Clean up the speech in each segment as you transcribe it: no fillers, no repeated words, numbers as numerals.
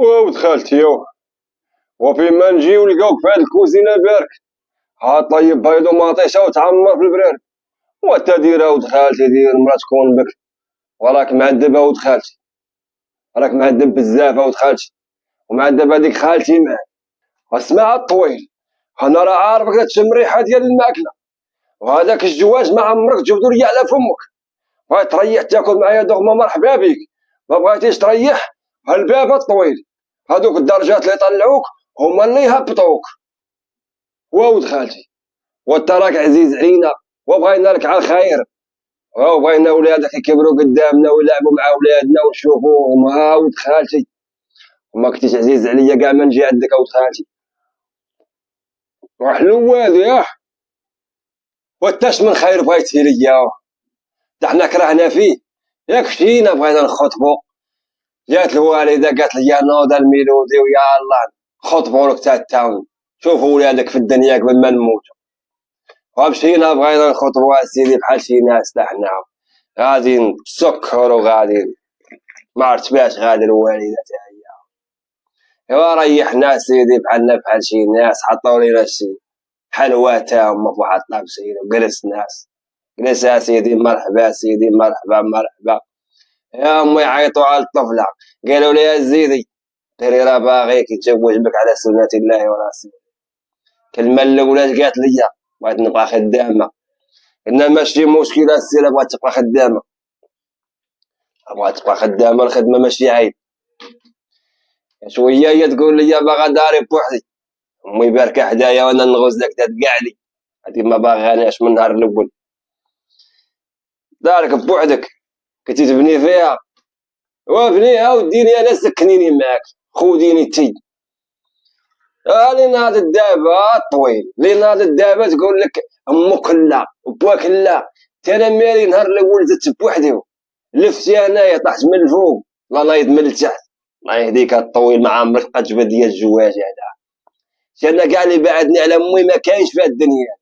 ولد خالتي وفين ما نجيو نلقاوك في هاد الكوزينة بارك، ها طيب بيض ومطيشة وتعمر في البراري، وانت دير ولد خالتي دير مراتكم بك، وراك معذب ولد خالتي، راك معذب بزاف ولد خالتي، ومعذب هاديك خالتي معاك. اسمع الطويل، انا راه عارفك تشم ريحة ديال الماكلة، وهذاك الجواز ما عمرك جبدو ليا على فمك، بغيت تريح تاكل معايا دوغما مرحبا بك، ما بغيتيش تريح الباب الطويل، هادوك الدرجات اللي طلعوك هما اللي يهبطوك. ولد خالتي وانت راك عزيز علينا وبغينا لك على الخير، وبغينا ولادك يكبروا قدامنا ويلعبوا مع ولادنا ونشوفوهم. ها ولد خالتي وما كنتيش عزيز عليا كاع ما نجي عندك ولد خالتي، وحلو هذا وانتاش من خير بغيتي ليا، حنا كرهنا فيه ياك مشينا بغينا نخطبو، جات الوالده قالت لي نوض الميلودي ويا الله خطبوا لك تاعهم شوفوا ولادك في الدنيا قبل ما نموتوا، ومشينا بغينا نخطبوا سيدي بحال شي ناس حنا غادي نسكر وغادي ما عرفت باش غادي الوالده تاعي ايوا ريحنا سيدي بحالنا بحال شي ناس، حطوا لينا شي حلوى تاهما فواحد الطابسين وجلسنا جلس يا سيدي مرحبا سيدي مرحبا مرحبا، يا امي عيطوا على الطفله قالوا لي زيدي ديري راه باغيك يتزوج بك على سنة الله ورسوله. الكلمة الأولى قالت لي بغيت نبقى خدامة، قلنا ماشي مشكلة السيرة بغات تبقى خدامة، بغات تبقى خدامة الخدمة ماشي عيب، شوية هي تقول لي باغا داري بوحدي، أمي باركة حدايا وأنا نغوز لك تتقعلي، هادي ما باغاناش من النهار الأول، دارك بوحدك كنتي تبني فيها وابنيها وديني أنا سكنيني معاك خوديني تي. لين هذا الدابة طويل، لين هذا الدابة تقول لك امك لا وباك لا، تانا مالي نهار الاول زدت بوحدي لفتي انايا طحت من الفوق لا نايض من التحت، الله يهديك الطويل ما عمرك لقات جبد ديال الجواج هذا، انا كاع اللي بعدني على امي ما كاينش في الدنيا،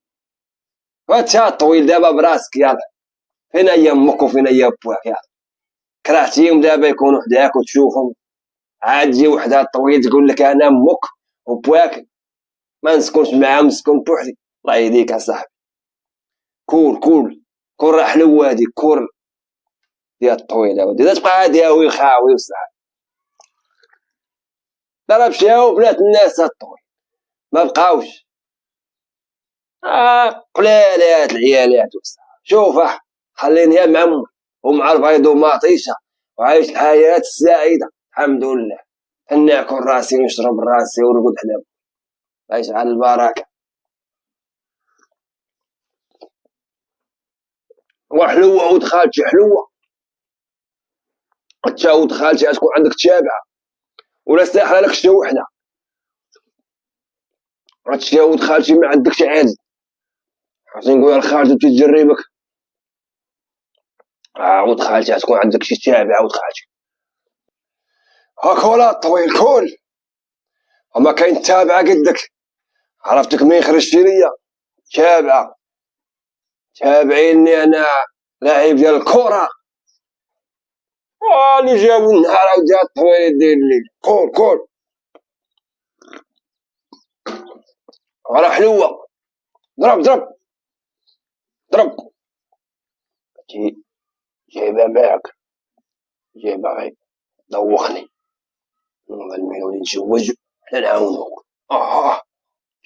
وانت الطويل دابا براسك يلا فين هي امك وفين هي باك يلا، كرهتيهم دابا يكونوا حداك وتشوفهم، عاد تجي وحده طويل تقول لك انا امك وبواك ما نسكنش معاهم نسكن بوحدي، الله يهديك اصاحبي كول راه حلو هادي كول ديال الطويله ودي تبقى هادي هاوي خاوي وصاحبي، راه مشاو بنات الناس الطويل ما بقاوش قلالات العيالات وصاحبي، شوف خليني مع امي ومع البيض وماطيشه وعايش الحياه السعيده الحمد لله، ناكل راسي ونشرب راسي ونرقد حدا عايش على البركه. وحلوه ولد خالتي حلوه، انت ولد خالتي غتكون عندك تابعه ولا ساحله لك شي وحده، هادشي ولد خالتي ما عندكش عادي، عرفتي نقولها لخالتي تجربك، ولد خالتي غتكون عندك شي تابعه ولد خالتي، كول الطويل كول، وما كاين تابعه قدك، عرفتك منين خرجتي ليا تابعه، تابعيني انا لاعب ديال الكره، اللي جابو النهار عاود الطويل دير الليل كول راه حلوه، ضرب جايبها معاك جايبها غير دوخني نوض الميلودي نتزوج حنا نعاونوك،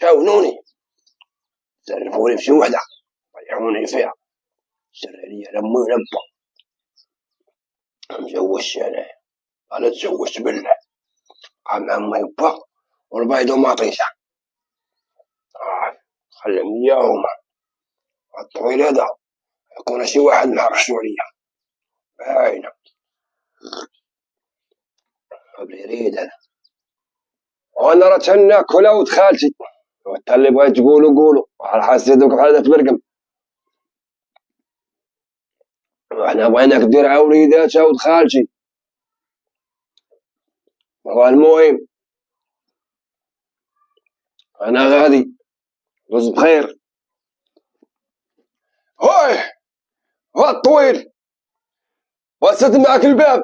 عاونوني صرفوني فشي وحده ضيعوني فيها، سر عليا لا امي ولا با، متزوجش انا تزوجت بالله مع امي وبا والبيض وماطيشه، خليهم ليا هما الطويل هذا يكون شي واحد محرشو عليا باينه قبل يريد انا، وانا راه تناكل ولد خالتي، وانت اللي بغيت تقولو قولو على حسيتك بحال تبرقم، وحنا بغيناك دير ها وليدات ولد خالتي، والمهم انا غادي دوز بخير. هاي الطويل وسد معك الباب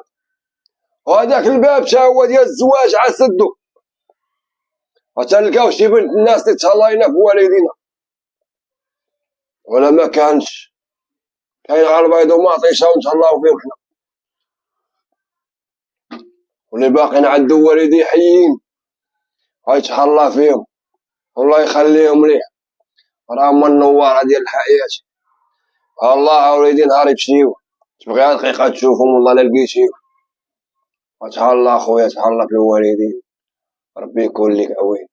وهذاك الباب تا هو ديال الزواج عسدو، وتلقاو شي بنت الناس اللي تهلاينا في والدينا، ولا ما كانش كاين على البيض وماطيشه ونتهلاو فيهم حنا، واللي باقيين عندو والدي حيين غيتهلا فيهم والله يخليهم ليه، راه هما النواره ديال الحياه. الله وليدي نهار يمشيو تبغيها دقيقه تشوفهم والله لا لقيتيهم، وتهلا خويا تهلا في الوالدين، ربي يكون لك عوين.